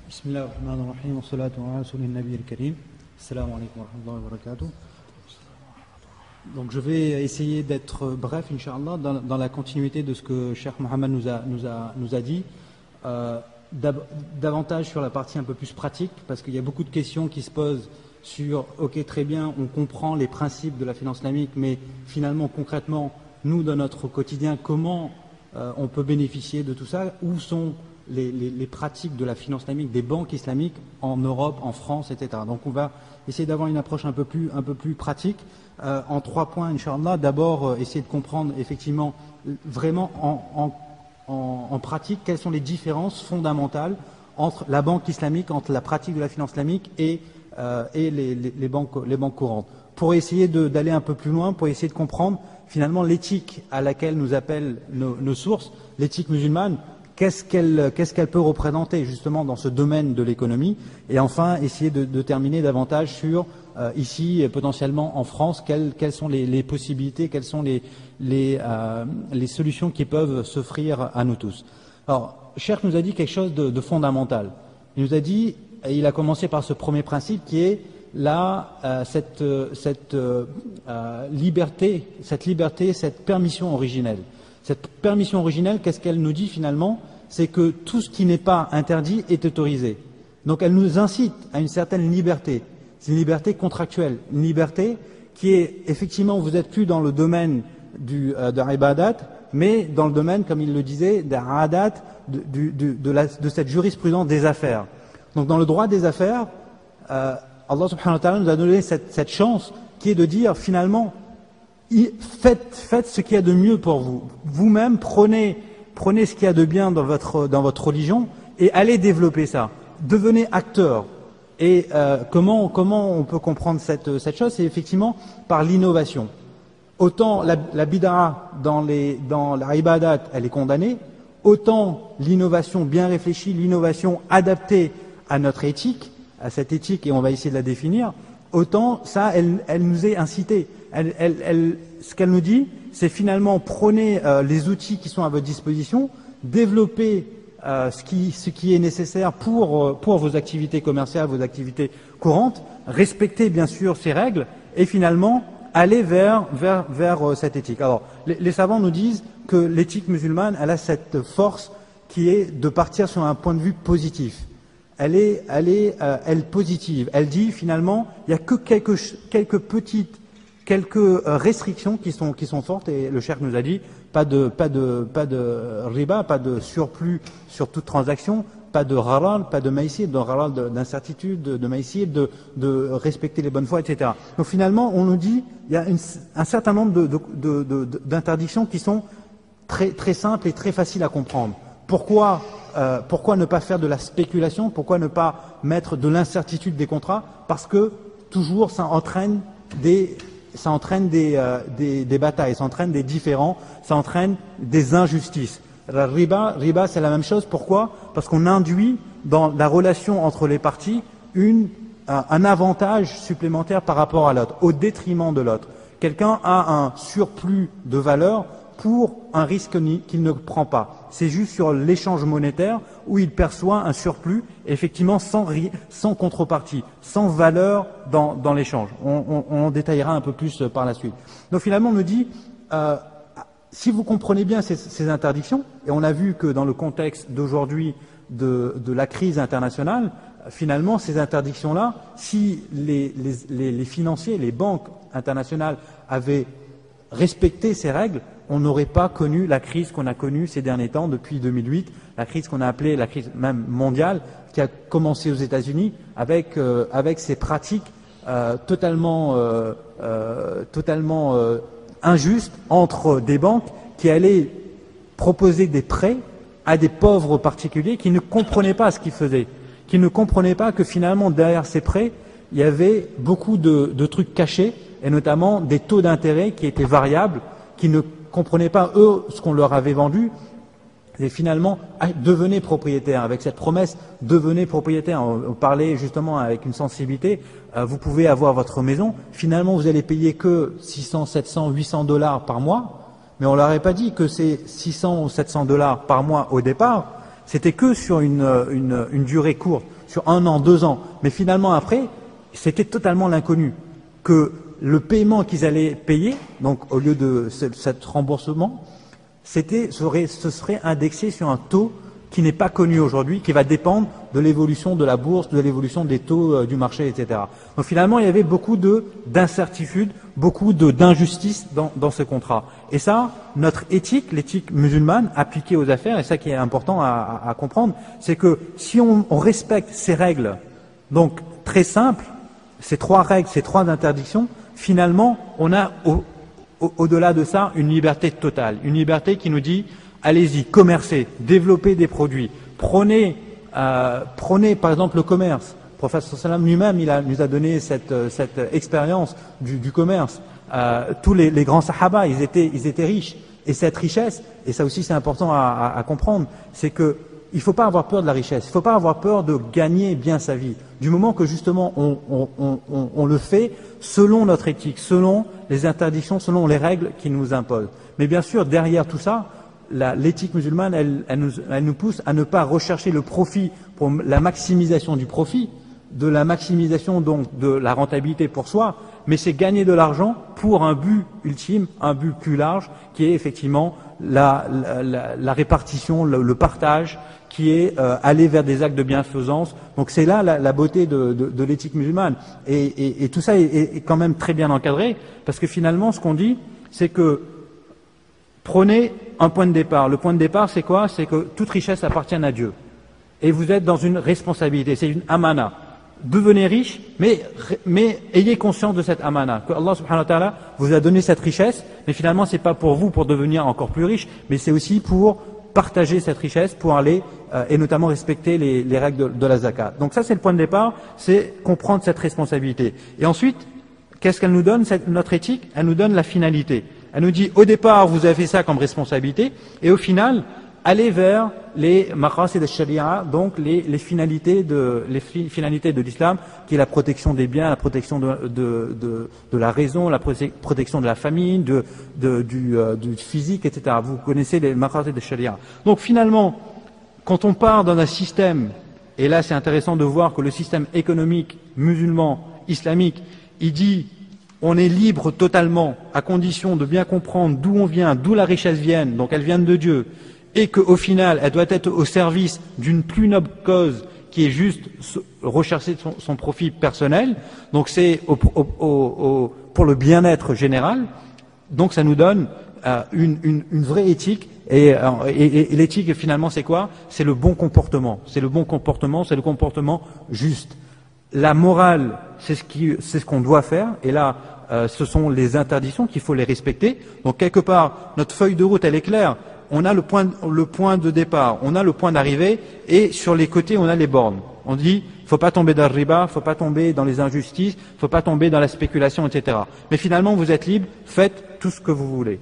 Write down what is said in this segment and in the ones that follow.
Bismillahirrahmanirrahim, wa salatu wa rasulil nabiyyil karim. Assalamu alaikum wa rahmatullahi wa barakatuh. Donc je vais essayer d'être bref, Inch'Allah, dans la continuité de ce que Cheikh Mohammed nous a dit, davantage sur la partie un peu plus pratique, parce qu'il y a beaucoup de questions qui se posent sur, ok, très bien, on comprend les principes de la finance islamique, mais finalement, concrètement, nous, dans notre quotidien, comment on peut bénéficier de tout ça? Où sont les pratiques de la finance islamique, des banques islamiques en Europe, en France, etc. Donc on va essayer d'avoir une approche un peu plus pratique, en 3 points, Inch'Allah. D'abord, essayer de comprendre effectivement, vraiment en pratique, quelles sont les différences fondamentales entre la banque islamique, entre la pratique de la finance islamique et les banques courantes. Pour essayer d'aller un peu plus loin, pour essayer de comprendre finalement l'éthique à laquelle nous appellent nos sources, l'éthique musulmane, qu'est-ce qu'elle peut représenter justement dans ce domaine de l'économie, et enfin essayer de terminer davantage sur ici potentiellement en France quelles sont les possibilités, quelles sont les solutions qui peuvent s'offrir à nous tous. Alors, Cheikh nous a dit quelque chose de fondamental. Il nous a dit, et il a commencé par ce premier principe qui est cette liberté, cette permission originelle. Cette permission originelle, qu'est-ce qu'elle nous dit finalement? C'est que tout ce qui n'est pas interdit est autorisé. Donc elle nous incite à une certaine liberté. C'est une liberté contractuelle, une liberté qui est effectivement, vous n'êtes plus dans le domaine de l'ibadat, mais dans le domaine, comme il le disait, d'adat, de cette jurisprudence des affaires. Donc dans le droit des affaires, Allah subhanahu wa ta'ala nous a donné cette chance qui est de dire finalement, faites ce qu'il y a de mieux pour vous. Vous-même, prenez ce qu'il y a de bien dans votre religion et allez développer ça. Devenez acteur. Et comment on peut comprendre cette chose? C'est effectivement par l'innovation. Autant la bid'a dans la ibadat, elle est condamnée, autant l'innovation bien réfléchie, l'innovation adaptée à notre éthique, à cette éthique, et on va essayer de la définir, autant ça, elle nous est incitée. Ce qu'elle nous dit, c'est finalement prenez les outils qui sont à votre disposition, développez ce qui est nécessaire pour vos activités commerciales, vos activités courantes, respectez bien sûr ces règles et finalement allez vers cette éthique. Alors, les savants nous disent que l'éthique musulmane, elle a cette force qui est de partir sur un point de vue positif. Elle est positive. Elle dit finalement, il n'y a que quelques restrictions qui sont fortes, et le cheikh nous a dit pas de riba, pas de surplus sur toute transaction, pas de gharal, pas de maïsir, de gharal d'incertitude, de maïsir, de respecter les bonnes foi, etc. Donc finalement, on nous dit il y a un certain nombre d'interdictions qui sont très très simples et très faciles à comprendre. Pourquoi ne pas faire de la spéculation? Pourquoi ne pas mettre de l'incertitude des contrats? Parce que toujours ça entraîne des batailles, ça entraîne des différends, ça entraîne des injustices. La riba, c'est la même chose. Pourquoi? Parce qu'on induit dans la relation entre les parties un avantage supplémentaire par rapport à l'autre, au détriment de l'autre. Quelqu'un a un surplus de valeur pour un risque qu'il ne prend pas. C'est juste sur l'échange monétaire où il perçoit un surplus, effectivement sans contrepartie, sans valeur dans l'échange. On détaillera un peu plus par la suite. Donc finalement, on me dit, si vous comprenez bien ces interdictions, et on a vu que dans le contexte d'aujourd'hui de la crise internationale, finalement, ces interdictions-là, si les financiers, les banques internationales avaient respecté ces règles, on n'aurait pas connu la crise qu'on a connue ces derniers temps, depuis 2008, la crise qu'on a appelée la crise même mondiale, qui a commencé aux États-Unis avec ces pratiques totalement injustes entre des banques qui allaient proposer des prêts à des pauvres particuliers qui ne comprenaient pas ce qu'ils faisaient, qui ne comprenaient pas que finalement derrière ces prêts, il y avait beaucoup de trucs cachés, et notamment des taux d'intérêt qui étaient variables, qui ne comprenaient pas, eux, ce qu'on leur avait vendu, et finalement, devenez propriétaire. Avec cette promesse, devenez propriétaire. On parlait justement avec une sensibilité, vous pouvez avoir votre maison, finalement vous allez payer que 600, 700, 800 $ par mois, mais on leur avait pas dit que c'est 600 ou 700 $ par mois au départ, c'était que sur une durée courte, sur 1 an, 2 ans. Mais finalement, après, c'était totalement l'inconnu. Que le paiement qu'ils allaient payer, donc au lieu de cet remboursement, ce serait indexé sur un taux qui n'est pas connu aujourd'hui, qui va dépendre de l'évolution de la bourse, de l'évolution des taux du marché, etc. Donc finalement, il y avait beaucoup d'incertitudes, beaucoup d'injustices dans ce contrat. Et ça, notre éthique, l'éthique musulmane appliquée aux affaires, et ça qui est important à comprendre, c'est que si on respecte ces règles, donc très simples, ces 3 règles, ces 3 interdictions, finalement, on a au-delà de ça une liberté totale, une liberté qui nous dit allez-y, commercez, développez des produits, prenez par exemple le commerce. Le prophète sallam lui-même, nous a donné cette expérience du commerce. Tous les grands sahaba, ils étaient riches. Et cette richesse, et ça aussi c'est important à comprendre, c'est que il ne faut pas avoir peur de la richesse, il ne faut pas avoir peur de gagner bien sa vie. Du moment que justement on le fait selon notre éthique, selon les interdictions, selon les règles qui nous imposent. Mais bien sûr, derrière tout ça, l'éthique musulmane, elle nous pousse à ne pas rechercher le profit pour la maximisation du profit, de la maximisation donc de la rentabilité pour soi, mais c'est gagner de l'argent pour un but ultime, un but plus large, qui est effectivement la répartition, le partage, qui est aller vers des actes de bienfaisance. Donc c'est là la beauté de l'éthique musulmane. Et tout ça est quand même très bien encadré, parce que finalement, ce qu'on dit, c'est que prenez un point de départ. Le point de départ, c'est quoi? C'est que toute richesse appartient à Dieu. Et vous êtes dans une responsabilité, c'est une amana. Devenez riche, mais ayez conscience de cette amana, que Allah subhanahu wa ta'ala vous a donné cette richesse, mais finalement c'est pas pour vous pour devenir encore plus riche, mais c'est aussi pour partager cette richesse, pour aller et notamment respecter les règles de la zakat. Donc ça c'est le point de départ, c'est comprendre cette responsabilité. Et ensuite, qu'est-ce qu'elle nous donne, notre éthique? Elle nous donne la finalité. Elle nous dit, au départ, vous avez fait ça comme responsabilité, et au final, allez vers les maqasid al-sharia, donc les finalités de l'islam, qui est la protection des biens, la protection de la raison, la protection de la famille, du physique, etc. Vous connaissez les maqasid al-sharia. Donc finalement, quand on part dans un système, et là c'est intéressant de voir que le système économique musulman, islamique, il dit on est libre totalement à condition de bien comprendre d'où on vient, d'où la richesse vient, donc elle vient de Dieu, et qu'au final elle doit être au service d'une plus noble cause qui est juste rechercher son profit personnel, donc c'est pour le bien-être général, donc ça nous donne une vraie éthique, et l'éthique finalement c'est quoi? C'est le bon comportement, c'est le comportement juste. La morale, c'est ce qu'on doit faire, et là, ce sont les interdictions qu'il faut les respecter. Donc quelque part, notre feuille de route, elle est claire. On a le point de départ, on a le point d'arrivée, et sur les côtés, on a les bornes. On dit, faut pas tomber dans le riba, faut pas tomber dans les injustices, faut pas tomber dans la spéculation, etc. Mais finalement, vous êtes libre, faites tout ce que vous voulez.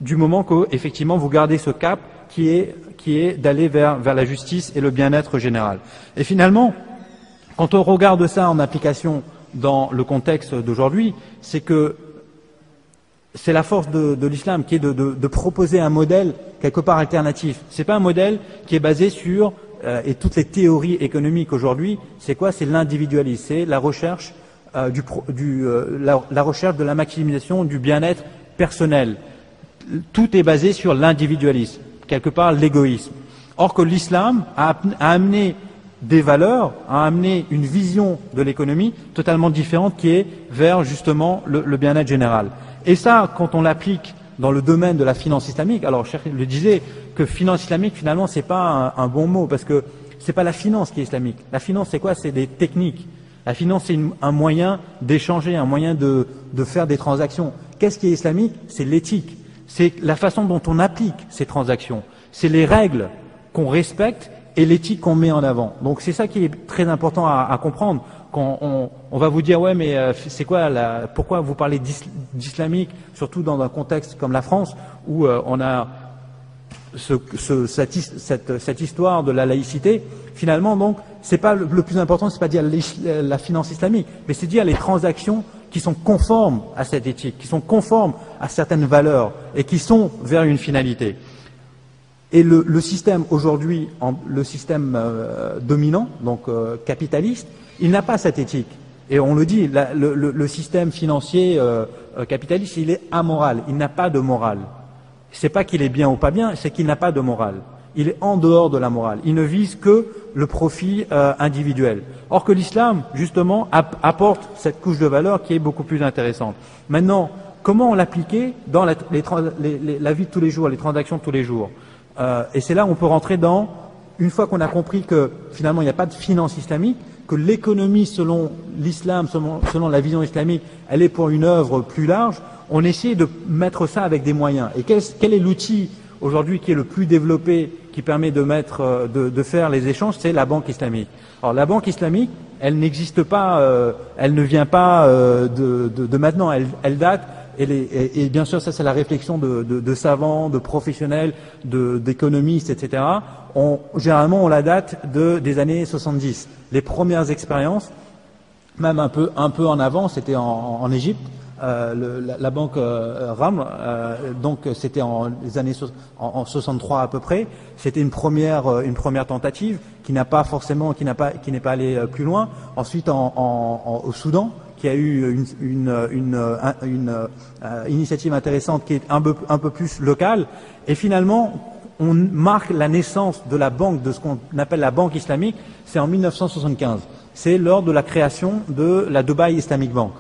Du moment que, effectivement, vous gardez ce cap qui est d'aller vers la justice et le bien-être général. Et finalement, quand on regarde ça en application dans le contexte d'aujourd'hui, c'est que c'est la force de l'islam qui est de proposer un modèle quelque part alternatif. C'est pas un modèle qui est basé sur et toutes les théories économiques aujourd'hui, c'est quoi? C'est l'individualisme, c'est la recherche la recherche de la maximisation du bien-être personnel. Tout est basé sur l'individualisme, quelque part l'égoïsme. Or que l'islam a amené des valeurs, a amené une vision de l'économie totalement différente qui est vers justement le bien-être général. Et ça, quand on l'applique dans le domaine de la finance islamique, alors Cheikh le disait que finance islamique finalement c'est pas un bon mot parce que c'est pas la finance qui est islamique. La finance c'est quoi? C'est des techniques. La finance c'est un moyen d'échanger, un moyen de faire des transactions. Qu'est-ce qui est islamique? C'est l'éthique. C'est la façon dont on applique ces transactions. C'est les règles qu'on respecte et l'éthique qu'on met en avant. Donc c'est ça qui est très important à comprendre. Quand on va vous dire ouais mais c'est quoi pourquoi vous parlez d'islamique, surtout dans un contexte comme la France où on a cette histoire de la laïcité. Finalement donc c'est pas le plus important, c'est pas dire la finance islamique, mais c'est dire les transactions qui sont conformes à cette éthique, qui sont conformes à certaines valeurs et qui sont vers une finalité. Et le système aujourd'hui, le système dominant, donc capitaliste, il n'a pas cette éthique. Et on le dit, le système financier capitaliste, il est amoral, il n'a pas de morale. C'est pas qu'il est bien ou pas bien, c'est qu'il n'a pas de morale. Il est en dehors de la morale. Il ne vise que le profit individuel. Or que l'islam, justement, apporte cette couche de valeur qui est beaucoup plus intéressante. Maintenant, comment l'appliquer dans la vie de tous les jours, les transactions de tous les jours? Et c'est là où on peut rentrer dans, une fois qu'on a compris que finalement il n'y a pas de finance islamique, que l'économie selon l'islam, selon la vision islamique, elle est pour une œuvre plus large, on essaie de mettre ça avec des moyens. Et quel est l'outil aujourd'hui qui est le plus développé, qui permet de faire les échanges? C'est la banque islamique. Alors la banque islamique, elle n'existe pas, elle ne vient pas de maintenant, elle date. Et bien sûr, ça c'est la réflexion de savants, de professionnels, d'économistes, etc. Généralement, on la date des années 70. Les premières expériences, même un peu en avant, c'était en Égypte. La banque Ramr, donc c'était en les années en 63 à peu près. C'était une première tentative qui n'est pas allée plus loin. Ensuite, au Soudan, qui a eu une initiative intéressante qui est un peu plus locale. Et finalement, on marque la naissance de la banque, de ce qu'on appelle la banque islamique, c'est en 1975. C'est lors de la création de la Dubai Islamic Bank.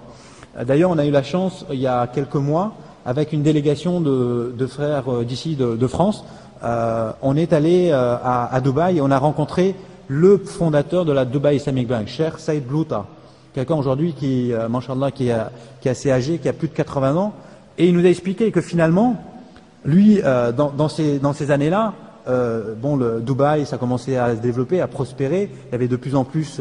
D'ailleurs, on a eu la chance, il y a quelques mois, avec une délégation de frères d'ici, de France, on est allé à Dubaï et on a rencontré le fondateur de la Dubai Islamic Bank, Cheikh Saïd Blouta. Quelqu'un aujourd'hui machallah, qui est assez âgé, qui a plus de 80 ans, et il nous a expliqué que finalement, lui, dans ces années-là, le Dubaï, ça commençait à se développer, à prospérer. Il y avait de plus en plus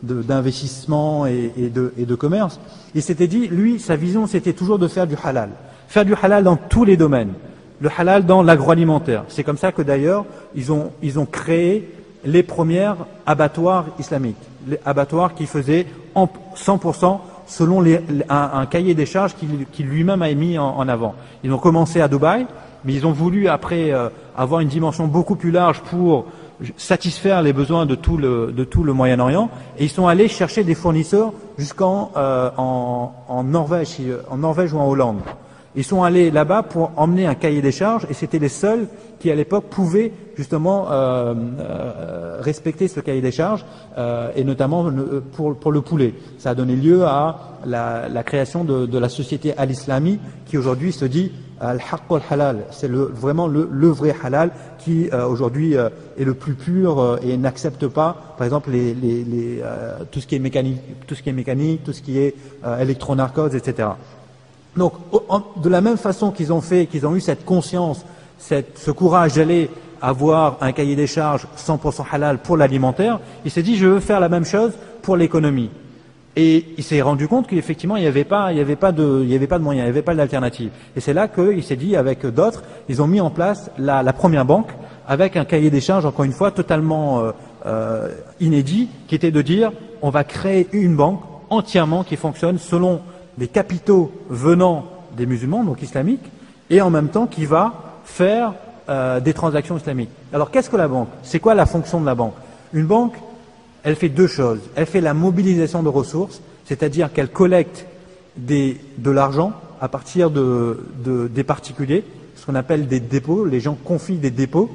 d'investissements et de commerce. Il s'était dit, lui, sa vision, c'était toujours de faire du halal. Faire du halal dans tous les domaines. Le halal dans l'agroalimentaire. C'est comme ça que d'ailleurs, ils ont créé les premières abattoirs islamiques. Les abattoirs qui faisaient 100% selon un cahier des charges qu'il lui-même a mis en avant. Ils ont commencé à Dubaï, mais ils ont voulu après avoir une dimension beaucoup plus large pour satisfaire les besoins de tout le Moyen-Orient, et ils sont allés chercher des fournisseurs jusqu'en Norvège ou en Hollande. Ils sont allés là-bas pour emmener un cahier des charges, et c'était les seuls qui à l'époque pouvaient justement respecter ce cahier des charges, et notamment pour le poulet. Ça a donné lieu à la création de la société Al-Islami, qui aujourd'hui se dit Al-Haqq al-Halal. C'est vraiment le vrai halal qui aujourd'hui est le plus pur et n'accepte pas, par exemple, tout ce qui est mécanique, tout ce qui est électronarcose, etc. Donc, de la même façon qu'ils ont eu cette conscience, ce courage d'aller avoir un cahier des charges 100% halal pour l'alimentaire, il s'est dit, je veux faire la même chose pour l'économie. Et il s'est rendu compte qu'effectivement, il n'y avait pas de moyens, il n'y avait pas d'alternative. Et c'est là qu'il s'est dit, avec d'autres, ils ont mis en place la première banque, avec un cahier des charges, encore une fois, totalement inédit, qui était de dire, on va créer une banque entièrement qui fonctionne selon les capitaux venant des musulmans, donc islamiques, et en même temps qui va faire des transactions islamiques. Alors qu'est-ce que la banque? C'est quoi la fonction de la banque? Une banque, elle fait deux choses. Elle fait la mobilisation de ressources, c'est-à-dire qu'elle collecte de l'argent à partir des particuliers, ce qu'on appelle des dépôts. Les gens confient des dépôts.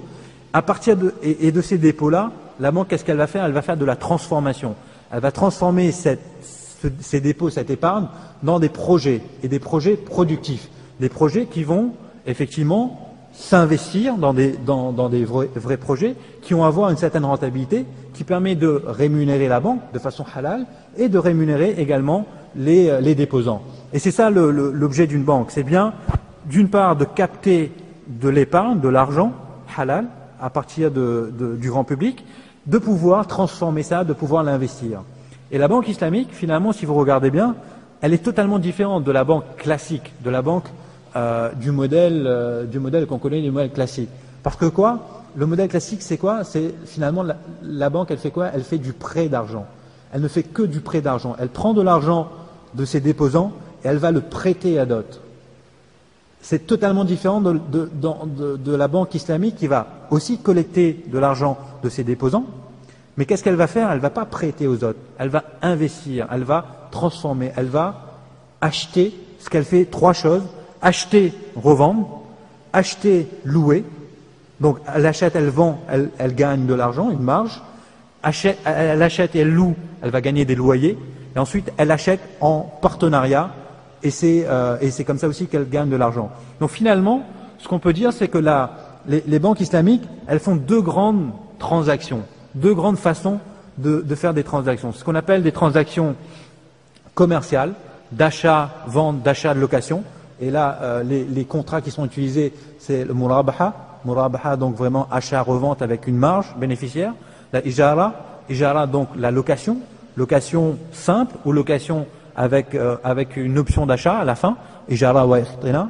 À partir de ces dépôts-là, la banque, qu'est-ce qu'elle va faire? Elle va faire de la transformation. Elle va transformer ces dépôts, cette épargne, dans des projets, et des projets productifs. Des projets qui vont effectivement s'investir dans des vrais projets qui vont avoir une certaine rentabilité, qui permet de rémunérer la banque de façon halal et de rémunérer également les déposants. Et c'est ça l'objet d'une banque. C'est bien, d'une part, de capter de l'épargne, de l'argent halal à partir du grand public, de pouvoir transformer ça, de pouvoir l'investir. Et la banque islamique, finalement, si vous regardez bien, elle est totalement différente de la banque classique, de la banque du modèle qu'on connaît, du modèle classique. Parce que quoi? Le modèle classique, c'est quoi? C'est finalement la banque, elle fait quoi? Elle fait du prêt d'argent. Elle ne fait que du prêt d'argent. Elle prend de l'argent de ses déposants et elle va le prêter à d'autres. C'est totalement différent de la banque islamique qui va aussi collecter de l'argent de ses déposants. Mais qu'est-ce qu'elle va faire? Elle ne va pas prêter aux autres. Elle va investir, elle va transformer, elle va acheter. Ce qu'elle fait, trois choses. Acheter, revendre. Acheter, louer. Donc elle achète, elle vend, elle gagne de l'argent, une marge. Elle achète et elle loue, elle va gagner des loyers. Et ensuite, elle achète en partenariat. Et c'est comme ça aussi qu'elle gagne de l'argent. Donc finalement, ce qu'on peut dire, c'est que les banques islamiques, elles font deux grandes transactions, deux grandes façons de faire des transactions. Ce qu'on appelle des transactions commerciales, d'achat, vente, d'achat, de location. Et là, les contrats qui sont utilisés, c'est le murabaha. Murabaha, donc vraiment achat-revente avec une marge bénéficiaire. La ijara, donc la location. Location simple ou location avec une option d'achat à la fin. Ijara wa ikhtina.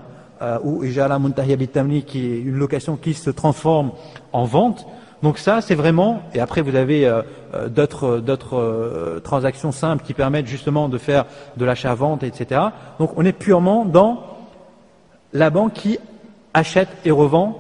Ou ijara muntahiya bitamni, qui est une location qui se transforme en vente. Donc ça, c'est vraiment, et après vous avez d'autres transactions simples qui permettent justement de faire de l'achat-vente, etc. Donc on est purement dans la banque qui achète et revend,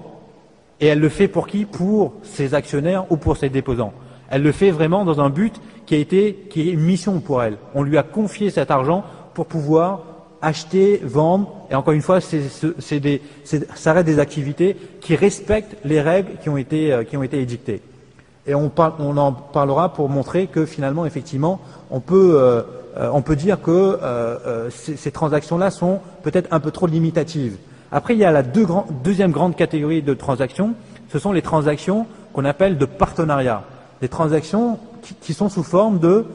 et elle le fait pour qui? Pour ses actionnaires ou pour ses déposants. Elle le fait vraiment dans un but qui est une mission pour elle. On lui a confié cet argent pour pouvoir acheter, vendre, et encore une fois, ça reste des activités qui respectent les règles qui ont été édictées. Et on en parlera pour montrer que finalement, effectivement, on peut dire que ces transactions-là sont peut-être un peu trop limitatives. Après, il y a la deuxième grande catégorie de transactions, ce sont les transactions qu'on appelle de partenariat. Des transactions qui sont sous forme de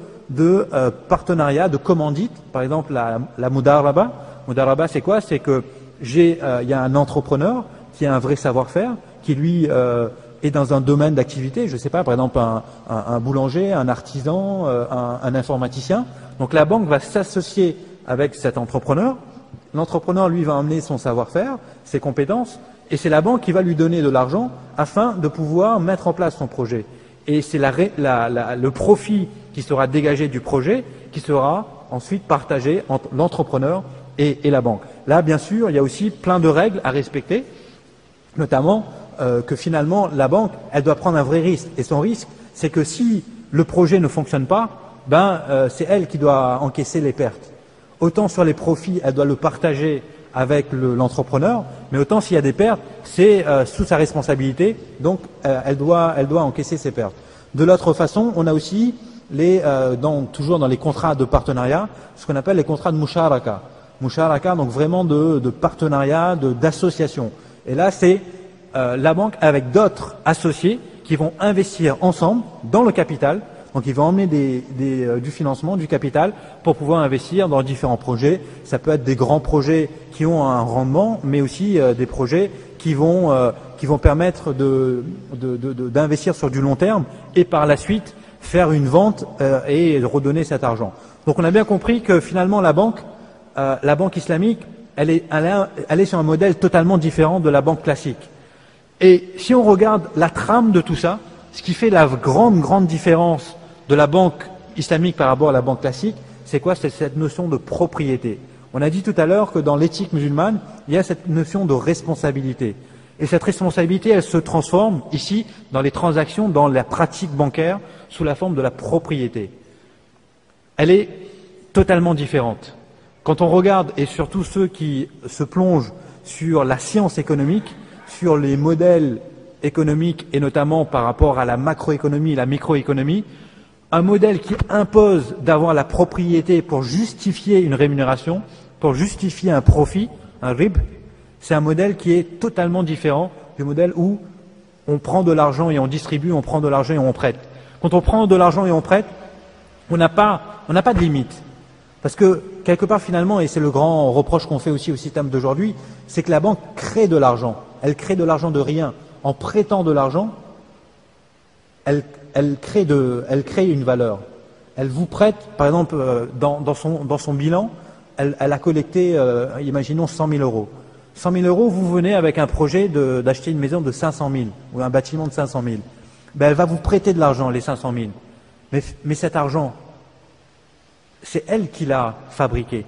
partenariat, de commandite. Par exemple, la mudaraba. Mudaraba, c'est quoi? C'est que il y a un entrepreneur qui a un vrai savoir-faire, qui lui est dans un domaine d'activité, je ne sais pas, par exemple un boulanger, un artisan, un informaticien. Donc la banque va s'associer avec cet entrepreneur. L'entrepreneur, lui, va emmener son savoir-faire, ses compétences, et c'est la banque qui va lui donner de l'argent afin de pouvoir mettre en place son projet. Et c'est le profit qui sera dégagé du projet qui sera ensuite partagé entre l'entrepreneur et la banque. Là, bien sûr, il y a aussi plein de règles à respecter, notamment que finalement, la banque, elle doit prendre un vrai risque. Et son risque, c'est que si le projet ne fonctionne pas, c'est elle qui doit encaisser les pertes. Autant sur les profits, elle doit le partager avec l'entrepreneur, mais autant s'il y a des pertes, c'est sous sa responsabilité, donc elle doit encaisser ses pertes. De l'autre façon, on a aussi toujours dans les contrats de partenariat, ce qu'on appelle les contrats de musharaka. Musharaka, donc vraiment de partenariat, d'association. Et là, c'est la banque avec d'autres associés qui vont investir ensemble dans le capital. Donc ils vont emmener du financement, du capital pour pouvoir investir dans différents projets. Ça peut être des grands projets qui ont un rendement, mais aussi des projets qui vont permettre d'investir sur du long terme et par la suite faire une vente et redonner cet argent. Donc on a bien compris que finalement la banque islamique, elle est sur un modèle totalement différent de la banque classique. Et si on regarde la trame de tout ça, ce qui fait la grande différence de la banque islamique par rapport à la banque classique, c'est quoi? C'est cette notion de propriété. On a dit tout à l'heure que dans l'éthique musulmane, il y a cette notion de responsabilité. Et cette responsabilité, elle se transforme ici dans les transactions, dans la pratique bancaire, sous la forme de la propriété. Elle est totalement différente. Quand on regarde, et surtout ceux qui se plongent sur la science économique, sur les modèles économiques et notamment par rapport à la macroéconomie et la microéconomie, un modèle qui impose d'avoir la propriété pour justifier une rémunération, pour justifier un profit, un rib, c'est un modèle qui est totalement différent du modèle où on prend de l'argent et on distribue, on prend de l'argent et on prête. Quand on prend de l'argent et on prête, on n'a pas de limite. Parce que quelque part finalement, et c'est le grand reproche qu'on fait aussi au système d'aujourd'hui, c'est que la banque crée de l'argent. Elle crée de l'argent de rien. En prêtant de l'argent, elle crée une valeur. Elle vous prête, par exemple, dans son bilan, elle a collecté, imaginons 100 000 euros. 100 000 euros, vous venez avec un projet d'acheter une maison de 500 000 ou un bâtiment de 500 000. Elle va vous prêter de l'argent, les 500 000. Mais cet argent, c'est elle qui l'a fabriqué.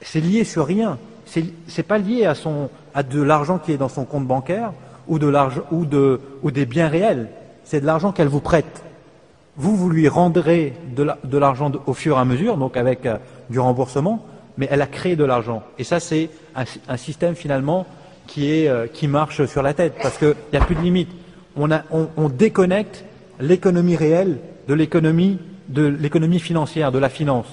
C'est lié sur rien. c'est pas lié à de l'argent qui est dans son compte bancaire ou des biens réels. C'est de l'argent qu'elle vous prête. Vous lui rendrez de l'argent au fur et à mesure, donc avec du remboursement, mais elle a créé de l'argent. Et ça, c'est un système finalement qui marche sur la tête, parce qu'il n'y a plus de limite. On déconnecte l'économie réelle de l'économie financière, de la finance.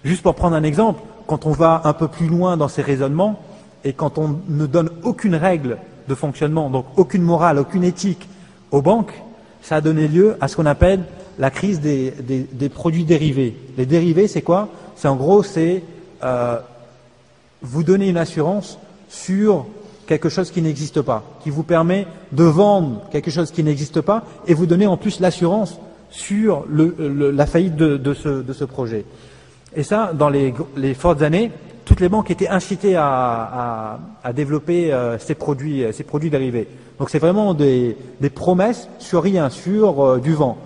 Juste pour prendre un exemple, quand on va un peu plus loin dans ces raisonnements, et quand on ne donne aucune règle de fonctionnement, donc aucune morale, aucune éthique aux banques, ça a donné lieu à ce qu'on appelle la crise des produits dérivés. Les dérivés, c'est quoi? C'est en gros, vous donner une assurance sur quelque chose qui n'existe pas, qui vous permet de vendre quelque chose qui n'existe pas et vous donner en plus l'assurance sur la faillite de ce projet. Et ça, dans les fortes années, toutes les banques étaient incitées à développer ces produits dérivés. Donc c'est vraiment des promesses sur rien, sur du vent.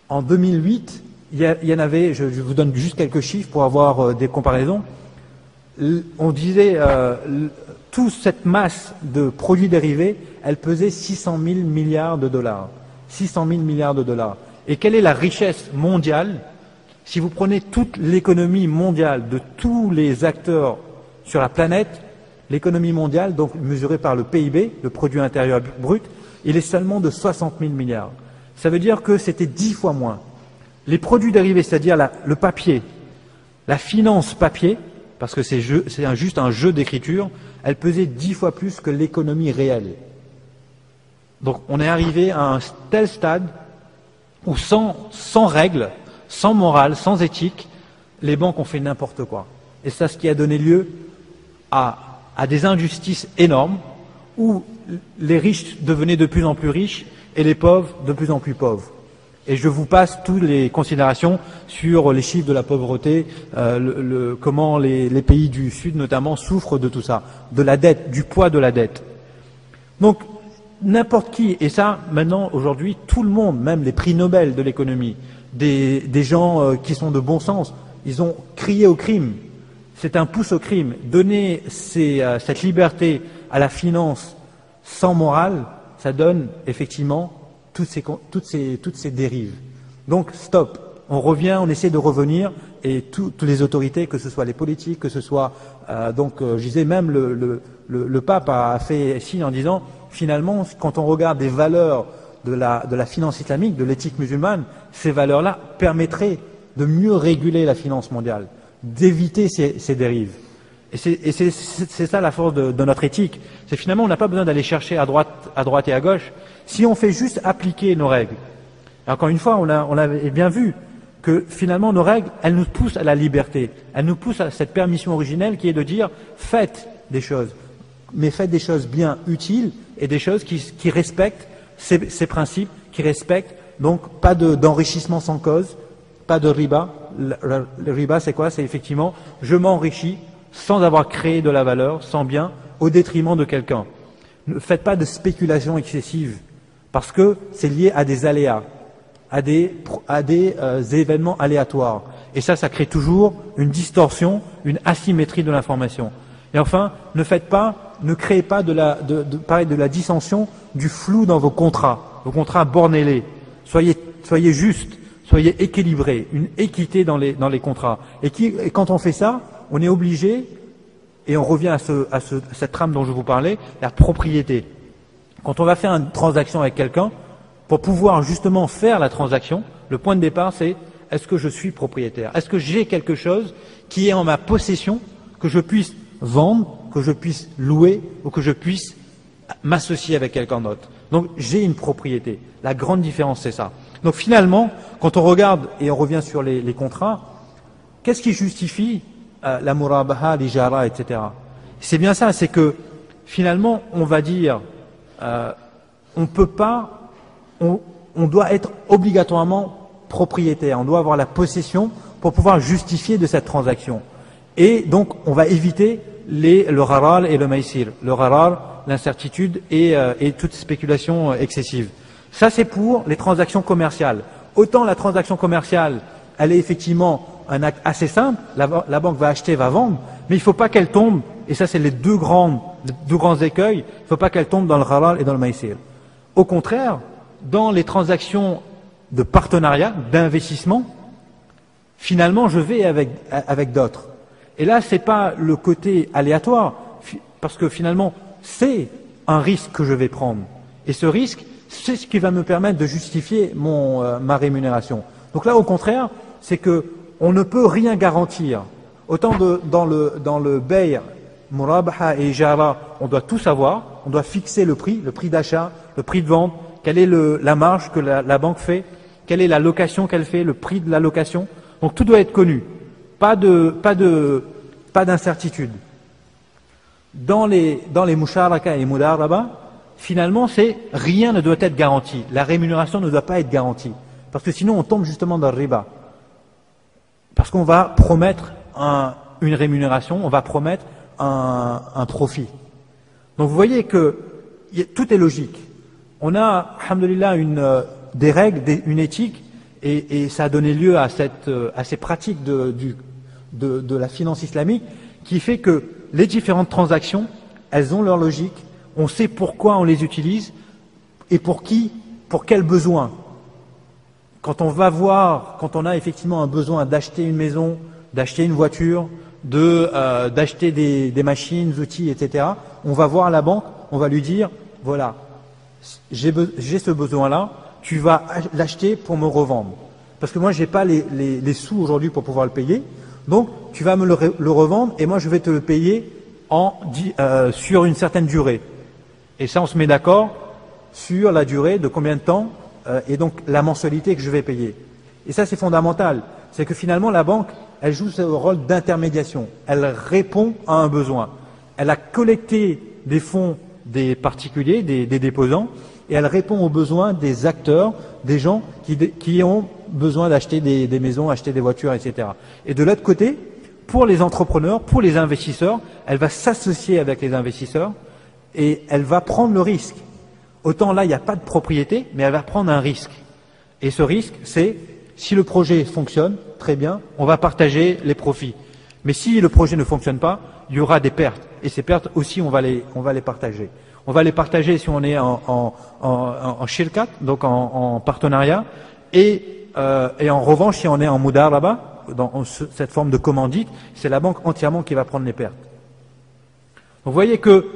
En 2008, il y en avait, je vous donne juste quelques chiffres pour avoir des comparaisons. On disait, toute cette masse de produits dérivés, elle pesait 600 000 milliards de dollars. 600 000 milliards de dollars. Et quelle est la richesse mondiale? Si vous prenez toute l'économie mondiale de tous les acteurs sur la planète, l'économie mondiale, donc mesurée par le PIB, le produit intérieur brut, il est seulement de 60 000 milliards. Ça veut dire que c'était 10 fois moins. Les produits dérivés, c'est-à-dire le papier, la finance papier, parce que c'est juste un jeu d'écriture, elle pesait 10 fois plus que l'économie réelle. Donc on est arrivé à un tel stade où sans règles, sans morale, sans éthique, les banques ont fait n'importe quoi. Et c'est ce qui a donné lieu à des injustices énormes où les riches devenaient de plus en plus riches et les pauvres de plus en plus pauvres. Et je vous passe toutes les considérations sur les chiffres de la pauvreté, comment les pays du Sud notamment souffrent de tout ça, de la dette, du poids de la dette. Donc n'importe qui, et ça maintenant aujourd'hui tout le monde, même les prix Nobel de l'économie, des gens qui sont de bon sens, ils ont crié au crime. C'est un pouce au crime. Donner cette liberté à la finance sans morale, ça donne effectivement toutes ces dérives. Donc stop, on revient, on essaie de revenir, et toutes les autorités, que ce soit les politiques, que ce soit je disais même le pape a fait signe en disant finalement quand on regarde des valeurs de la finance islamique, de l'éthique musulmane, ces valeurs-là permettraient de mieux réguler la finance mondiale, d'éviter ces dérives. Et c'est ça la force de notre éthique. C'est finalement on n'a pas besoin d'aller chercher à droite et à gauche. Si on fait juste appliquer nos règles. Et encore une fois, on avait bien vu que finalement nos règles, elles nous poussent à la liberté. Elles nous poussent à cette permission originelle qui est de dire faites des choses, mais faites des choses bien utiles et des choses qui respectent ces principes, qui respectent donc pas d'enrichissement sans cause, pas de riba. Le riba, c'est quoi? C'est effectivement je m'enrichis sans avoir créé de la valeur, sans bien, au détriment de quelqu'un. Ne faites pas de spéculation excessive, parce que c'est lié à des aléas, à des événements aléatoires. Et ça crée toujours une distorsion, une asymétrie de l'information. Et enfin, ne créez pas de la dissension, du flou dans vos contrats bornez-les. Soyez justes, soyez équilibrés, une équité dans les contrats. Et quand on fait ça, on est obligé, et on revient à cette trame dont je vous parlais, la propriété. Quand on va faire une transaction avec quelqu'un, pour pouvoir justement faire la transaction, le point de départ c'est est-ce que je suis propriétaire? Est-ce que j'ai quelque chose qui est en ma possession, que je puisse vendre, que je puisse louer ou que je puisse m'associer avec quelqu'un d'autre? Donc j'ai une propriété. La grande différence c'est ça. Donc finalement, quand on regarde et on revient sur les contrats, qu'est-ce qui justifie la murabaha, l'ijara, etc. C'est bien ça, c'est que finalement on va dire on peut pas, on doit être obligatoirement propriétaire, on doit avoir la possession pour pouvoir justifier de cette transaction. Et donc on va éviter le gharar et le maïsir. Le gharar, l'incertitude et toute spéculation excessive. Ça c'est pour les transactions commerciales. Autant la transaction commerciale, elle est effectivement un acte assez simple, la banque va acheter, va vendre, Mais il ne faut pas qu'elle tombe, et ça c'est les deux grands écueils, il ne faut pas qu'elle tombe dans le gharar et dans le maïsir. Au contraire, dans les transactions de partenariat, d'investissement, finalement je vais avec d'autres. Et là, ce n'est pas le côté aléatoire, parce que finalement, c'est un risque que je vais prendre. Et ce risque, c'est ce qui va me permettre de justifier ma rémunération. Donc là, au contraire, c'est que on ne peut rien garantir. Autant dans le bay', murabaha et ijara, on doit tout savoir, on doit fixer le prix d'achat, le prix de vente, quelle est la marge que la banque fait, quelle est la location qu'elle fait, le prix de la location. Donc tout doit être connu. Pas d'incertitude. Dans les musharaka et mudaraba, finalement, rien ne doit être garanti. La rémunération ne doit pas être garantie. Parce que sinon, on tombe justement dans le riba. Parce qu'on va promettre une rémunération, on va promettre un profit. Donc vous voyez que tout est logique. On a, alhamdoulilah, des règles, une éthique, et ça a donné lieu à ces pratiques de la finance islamique, qui fait que les différentes transactions, elles ont leur logique, on sait pourquoi on les utilise, et pour quel besoin. Quand on a effectivement un besoin d'acheter une maison, d'acheter une voiture, d'acheter des machines, outils, etc., on va voir la banque, on va lui dire, voilà, j'ai ce besoin-là, tu vas l'acheter pour me revendre. Parce que moi, je n'ai pas les sous aujourd'hui pour pouvoir le payer, donc tu vas me le revendre et moi, je vais te le payer sur une certaine durée. Et ça, on se met d'accord sur la durée, de combien de temps, et donc la mensualité que je vais payer. Et ça, c'est fondamental. C'est que finalement, la banque, elle joue ce rôle d'intermédiation. Elle répond à un besoin. Elle a collecté des fonds des particuliers, des déposants, et elle répond aux besoins des acteurs, des gens qui ont besoin d'acheter des maisons, acheter des voitures, etc. Et de l'autre côté, pour les entrepreneurs, pour les investisseurs, elle va s'associer avec les investisseurs et elle va prendre le risque. Autant là, il n'y a pas de propriété, mais elle va prendre un risque. Et ce risque, c'est, si le projet fonctionne, très bien, on va partager les profits. Mais si le projet ne fonctionne pas, il y aura des pertes. Et ces pertes aussi, on va les partager. On va les partager si on est en shirkat, donc en partenariat, et en revanche, si on est en mudaraba, dans cette forme de commandite, c'est la banque entièrement qui va prendre les pertes. Donc vous voyez que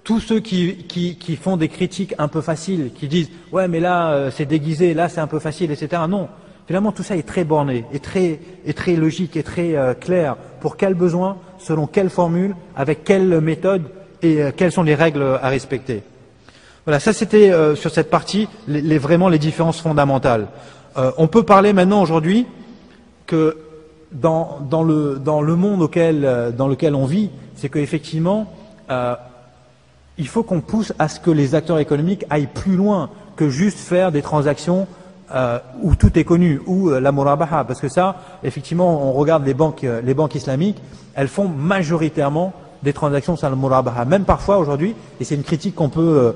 tous ceux qui font des critiques un peu faciles, qui disent « ouais mais là c'est déguisé, là c'est un peu facile, etc. » Non, finalement tout ça est très borné, est très logique, est très clair. Pour quel besoin, selon quelle formule, avec quelle méthode et quelles sont les règles à respecter. Voilà, ça c'était sur cette partie vraiment les différences fondamentales. On peut parler maintenant aujourd'hui que dans le monde dans lequel on vit, c'est qu'effectivement il faut qu'on pousse à ce que les acteurs économiques aillent plus loin que juste faire des transactions où tout est connu, ou la murabaha, parce que ça, effectivement, on regarde les banques islamiques, elles font majoritairement des transactions sur la murabaha. Même parfois aujourd'hui, et c'est une critique qu'on peut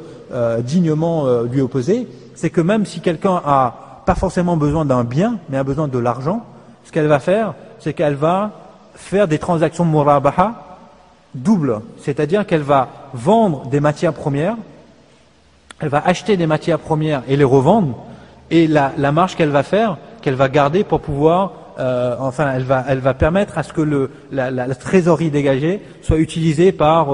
dignement lui opposer, c'est que même si quelqu'un a pas forcément besoin d'un bien, mais a besoin de l'argent, ce qu'elle va faire, c'est qu'elle va faire des transactions murabaha double, c'est-à-dire qu'elle va vendre des matières premières, elle va acheter des matières premières et les revendre, et la marge qu'elle va faire, qu'elle va garder pour pouvoir, elle va permettre à ce que la trésorerie dégagée soit utilisée par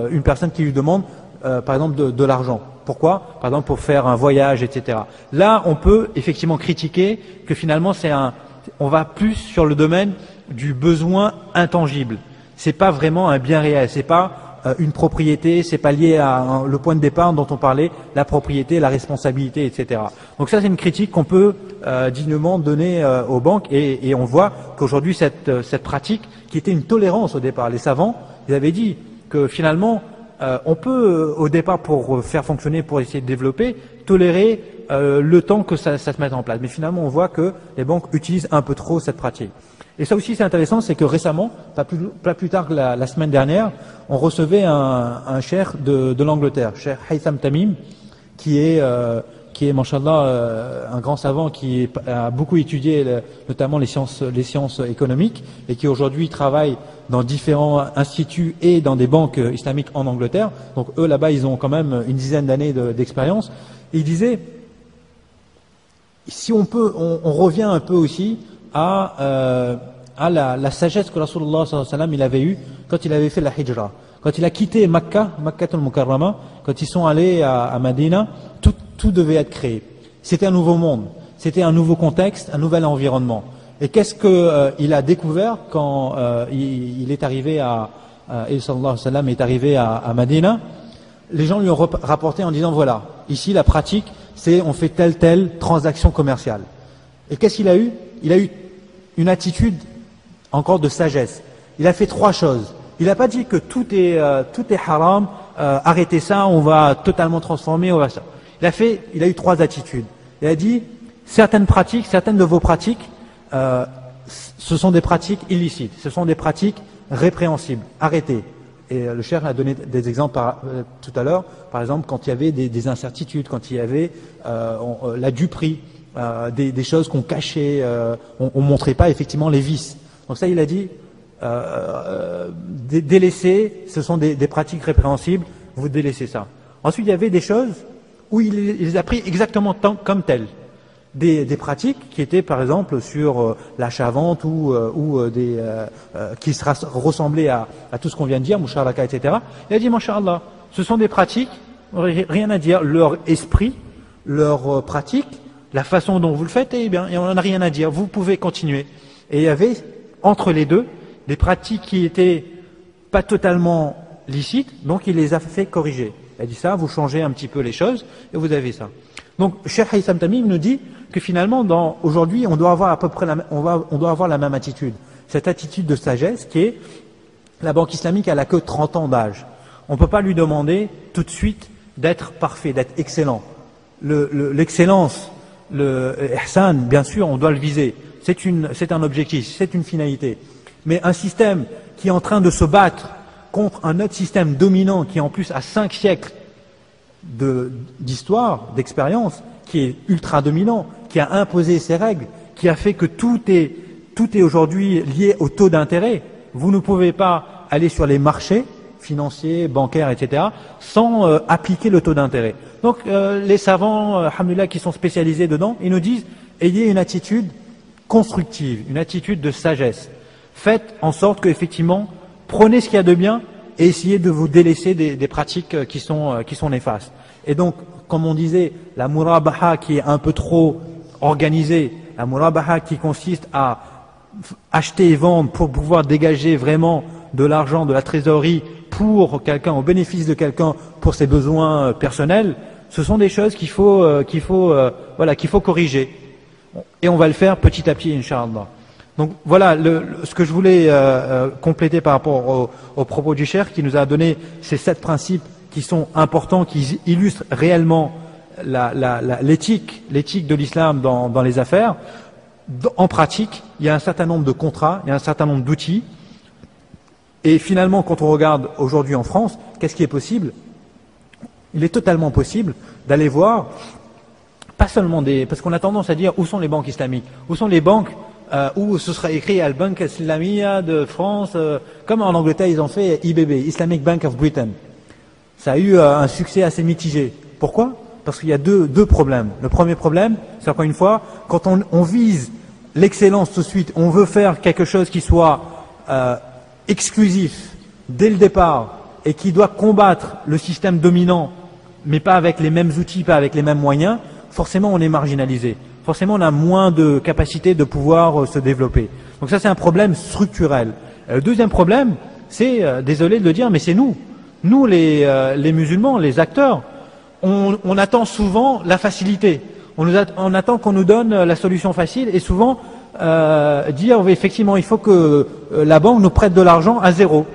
une personne qui lui demande, par exemple, de l'argent. Pourquoi? Par exemple, pour faire un voyage, etc. Là, on peut effectivement critiquer que finalement, on va plus sur le domaine du besoin intangible. C'est pas vraiment un bien réel, c'est pas une propriété, c'est pas lié à le point de départ dont on parlait, la propriété, la responsabilité, etc. Donc ça, c'est une critique qu'on peut dignement donner aux banques, et on voit qu'aujourd'hui cette pratique, qui était une tolérance au départ, les savants, ils avaient dit que finalement on peut au départ, pour faire fonctionner, pour essayer de développer, tolérer le temps que ça se mette en place. Mais finalement, on voit que les banques utilisent un peu trop cette pratique. Et ça aussi, c'est intéressant, c'est que récemment, pas plus tard que la semaine dernière, on recevait un cheikh de l'Angleterre, cheikh Haytham Tamim, qui est qui est, mashallah, un grand savant qui a beaucoup étudié notamment les sciences économiques et qui aujourd'hui travaille dans différents instituts et dans des banques islamiques en Angleterre. Donc eux là-bas, ils ont quand même une dizaine d'années d'expérience. Il disait, si on peut, on revient un peu aussi à la sagesse que Rasulullah sallallahu alayhi wa sallam il avait eue quand il avait fait la hijra. Quand il a quitté Makkah al-Mukarrama, quand ils sont allés à Medina, tout devait être créé. C'était un nouveau monde, c'était un nouveau contexte, un nouvel environnement. Et qu'est-ce qu'il a découvert quand il est arrivé sallallahu alayhi wa sallam est arrivé à Medina? Les gens lui ont rapporté en disant, voilà, ici la pratique, c'est on fait telle transaction commerciale. Et qu'est-ce qu'il a eu? Il a eu une attitude encore de sagesse. Il a fait 3 choses. Il n'a pas dit que tout est haram, arrêtez ça, on va totalement transformer, on va ça. Il a eu 3 attitudes. Il a dit, certaines de vos pratiques, ce sont des pratiques illicites, ce sont des pratiques répréhensibles, arrêtez. Et le cheikh a donné des exemples tout à l'heure, par exemple quand il y avait des incertitudes, quand il y avait la duperie, des choses qu'on cachait, on ne montrait pas effectivement les vices. Donc ça il a dit, délaissez, ce sont des pratiques répréhensibles, vous délaissez ça. Ensuite il y avait des choses où il les a pris exactement comme telles. Des pratiques qui étaient par exemple sur l'achat-vente ou qui ressemblaient à tout ce qu'on vient de dire, musharaka, etc. Il a dit, masha'Allah, ce sont des pratiques, rien à dire, leur esprit, leur pratique, la façon dont vous le faites, eh bien, on n'en a rien à dire, vous pouvez continuer. Et il y avait, entre les deux, des pratiques qui étaient pas totalement licites, donc il les a fait corriger. Il a dit ça, vous changez un petit peu les choses, et vous avez ça. Donc, Cheikh Haytham Tamim nous dit que finalement, aujourd'hui, on doit avoir à peu près on doit avoir la même attitude. Cette attitude de sagesse qui est, la banque islamique, elle a que 30 ans d'âge. On ne peut pas lui demander tout de suite d'être parfait, d'être excellent. L'excellence, le ihsan, bien sûr, on doit le viser. C'est un objectif, c'est une finalité. Mais un système qui est en train de se battre contre un autre système dominant qui en plus a 5 siècles d'histoire, d'expérience, qui est ultra dominant, qui a imposé ses règles, qui a fait que tout est aujourd'hui lié au taux d'intérêt. Vous ne pouvez pas aller sur les marchés financiers, bancaires, etc., sans appliquer le taux d'intérêt. Donc les savants, alhamdoulilah, qui sont spécialisés dedans, ils nous disent, ayez une attitude constructive, une attitude de sagesse. Faites en sorte que, effectivement, prenez ce qu'il y a de bien et essayez de vous délaisser des pratiques qui sont néfastes. Et donc, comme on disait, la murabaha qui est un peu trop organisée, la murabaha qui consiste à acheter et vendre pour pouvoir dégager vraiment de l'argent, de la trésorerie pour quelqu'un, au bénéfice de quelqu'un, pour ses besoins personnels, ce sont des choses qu'il faut corriger. Et on va le faire petit à petit, Inch'Allah. Donc voilà ce que je voulais compléter par rapport au propos du cheikh qui nous a donné ces 7 principes qui sont importants, qui illustrent réellement l'éthique de l'islam dans les affaires. En pratique, il y a un certain nombre de contrats, il y a un certain nombre d'outils. Et finalement, quand on regarde aujourd'hui en France, qu'est-ce qui est possible? Il est totalement possible d'aller voir, pas seulement parce qu'on a tendance à dire où sont les banques islamiques, où sont les banques où ce sera écrit Al-Bank Islamia de France, comme en Angleterre ils ont fait IBB, Islamic Bank of Britain. Ça a eu un succès assez mitigé. Pourquoi? Parce qu'il y a deux problèmes. Le premier problème, c'est encore une fois, quand on vise l'excellence tout de suite, on veut faire quelque chose qui soit exclusif dès le départ et qui doit combattre le système dominant, mais pas avec les mêmes outils, pas avec les mêmes moyens, forcément on est marginalisé. Forcément on a moins de capacité de pouvoir se développer. Donc ça c'est un problème structurel. Le deuxième problème, c'est, désolé de le dire, mais c'est nous. Nous les musulmans, les acteurs, on attend souvent la facilité. On attend qu'on nous donne la solution facile et souvent dire oui, effectivement il faut que la banque nous prête de l'argent à zéro.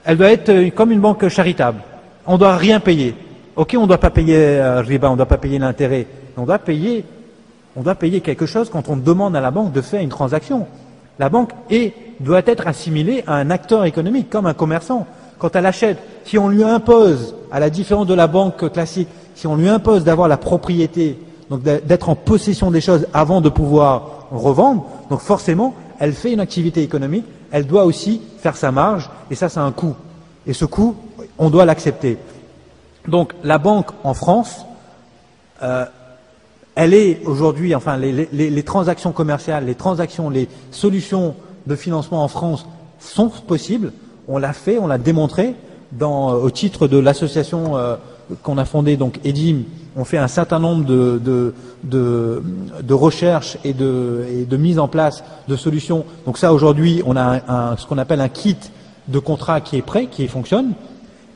Elle doit être comme une banque charitable. On ne doit rien payer. Ok, on ne doit pas payer riba, on ne doit pas payer l'intérêt. On doit payer quelque chose quand on demande à la banque de faire une transaction. La banque doit être assimilée à un acteur économique, comme un commerçant. Quand elle achète, si on lui impose, à la différence de la banque classique, si on lui impose d'avoir la propriété, donc d'être en possession des choses avant de pouvoir revendre, donc forcément, elle fait une activité économique, elle doit aussi faire sa marge, et ça, c'est un coût. Et ce coût, on doit l'accepter. Donc, la banque en France, elle est aujourd'hui, enfin, les transactions commerciales, les transactions, les solutions de financement en France sont possibles. On l'a fait, on l'a démontré au titre de l'association qu'on a fondée, donc EDIM. On fait un certain nombre de recherches et de mise en place de solutions. Donc ça, aujourd'hui, on a ce qu'on appelle un kit de contrat qui est prêt, qui fonctionne.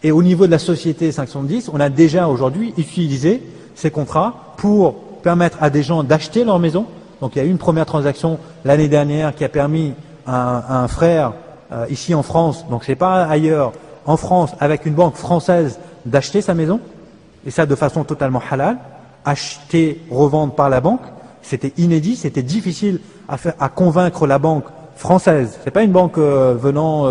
Et au niveau de la société 510, on a déjà aujourd'hui utilisé ces contrats pour permettre à des gens d'acheter leur maison. Donc il y a eu une première transaction l'année dernière qui a permis à un frère ici en France, donc c'est pas ailleurs, en France, avec une banque française, d'acheter sa maison, et ça de façon totalement halal, acheter, revendre par la banque. C'était inédit, c'était difficile à convaincre la banque française. C'est pas une banque venant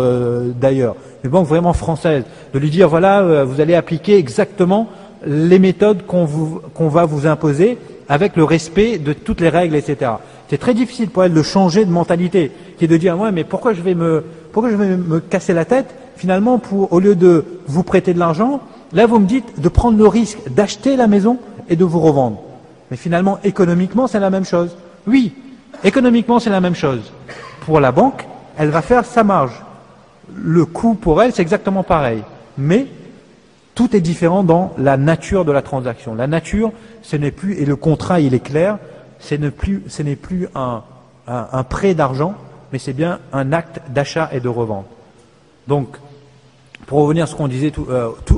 d'ailleurs, une banque vraiment française, de lui dire voilà, vous allez appliquer exactement les méthodes qu'on va vous imposer avec le respect de toutes les règles, etc. C'est très difficile pour elle de changer de mentalité, qui est de dire ouais, mais pourquoi je vais me casser la tête finalement au lieu de vous prêter de l'argent, là vous me dites de prendre le risque d'acheter la maison et de vous revendre. Mais finalement, économiquement, c'est la même chose. Oui, économiquement, c'est la même chose. Pour la banque, elle va faire sa marge. Le coût pour elle, c'est exactement pareil. Mais tout est différent dans la nature de la transaction. La nature, ce n'est plus, et le contrat, il est clair, ce n'est plus un prêt d'argent, mais c'est bien un acte d'achat et de revente. Donc, pour revenir à ce qu'on disait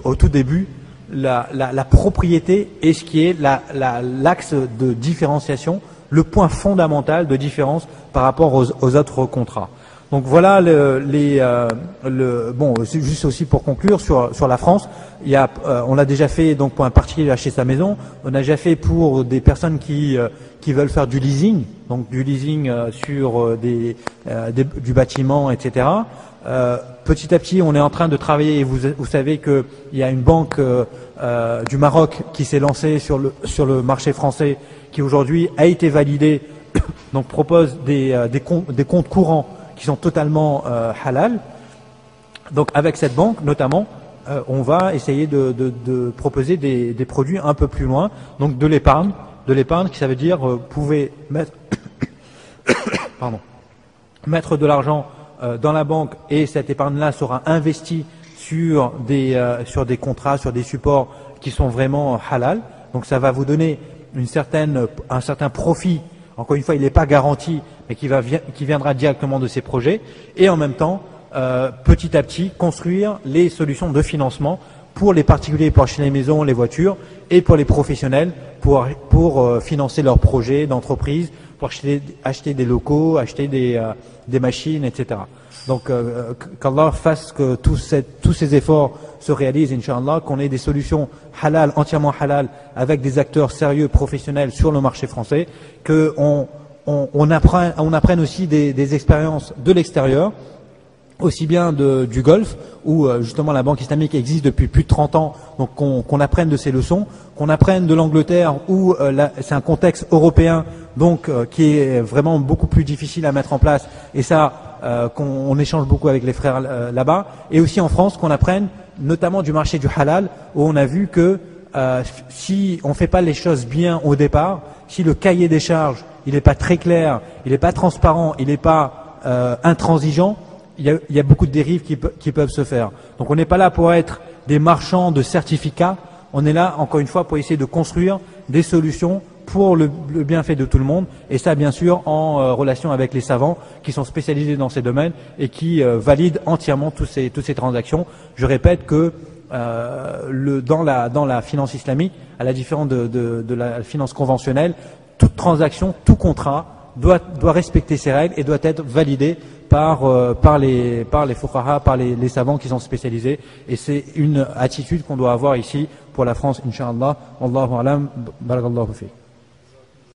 au tout début, la propriété est ce qui est l'axe de différenciation, le point fondamental de différence par rapport aux autres contrats. Donc voilà bon, juste aussi pour conclure sur la France, on l'a déjà fait donc pour un particulier acheter sa maison, on a déjà fait pour des personnes qui veulent faire du leasing, donc du leasing sur du bâtiment, etc. Petit à petit, on est en train de travailler, et vous savez qu'il y a une banque du Maroc qui s'est lancée sur le marché français, qui aujourd'hui a été validée, donc propose des comptes courants qui sont totalement halal. Donc avec cette banque, notamment, on va essayer de proposer des produits un peu plus loin, donc de l'épargne, qui ça veut dire vous pouvez mettre, mettre de l'argent dans la banque, et cette épargne-là sera investie sur des contrats, sur des supports qui sont vraiment halal. Donc ça va vous donner un certain profit. Encore une fois, il n'est pas garanti, mais qui viendra directement de ces projets. Et en même temps, petit à petit, construire les solutions de financement pour les particuliers pour acheter les maisons, les voitures, et pour les professionnels pour financer leurs projets d'entreprise, pour acheter des locaux, acheter des machines, etc. Donc qu'Allah fasse que tous ces efforts se réalisent, Inch'Allah, qu'on ait des solutions halal, entièrement halal, avec des acteurs sérieux, professionnels sur le marché français, qu'on apprenne aussi des expériences de l'extérieur, aussi bien du Golfe, où justement la Banque islamique existe depuis plus de 30 ans, donc qu'on apprenne de ces leçons, qu'on apprenne de l'Angleterre, où c'est un contexte européen, donc qui est vraiment beaucoup plus difficile à mettre en place, et ça, qu'on échange beaucoup avec les frères là-bas, et aussi en France, qu'on apprenne notamment du marché du halal, où on a vu que si on ne fait pas les choses bien au départ, si le cahier des charges, il n'est pas très clair, il n'est pas transparent, il n'est pas intransigeant, il y a beaucoup de dérives qui peuvent se faire. Donc on n'est pas là pour être des marchands de certificats, on est là encore une fois pour essayer de construire des solutions pour le bienfait de tout le monde, et ça bien sûr en relation avec les savants qui sont spécialisés dans ces domaines et qui valident entièrement toutes ces transactions. Je répète que dans la finance islamique, à la différence de la finance conventionnelle, toute transaction, tout contrat doit respecter ces règles et doit être validé par les fuqaha, par les savants qui sont spécialisés, et c'est une attitude qu'on doit avoir ici pour la France, Inch'Allah. Wallahu a'lam, barakallahu fiik.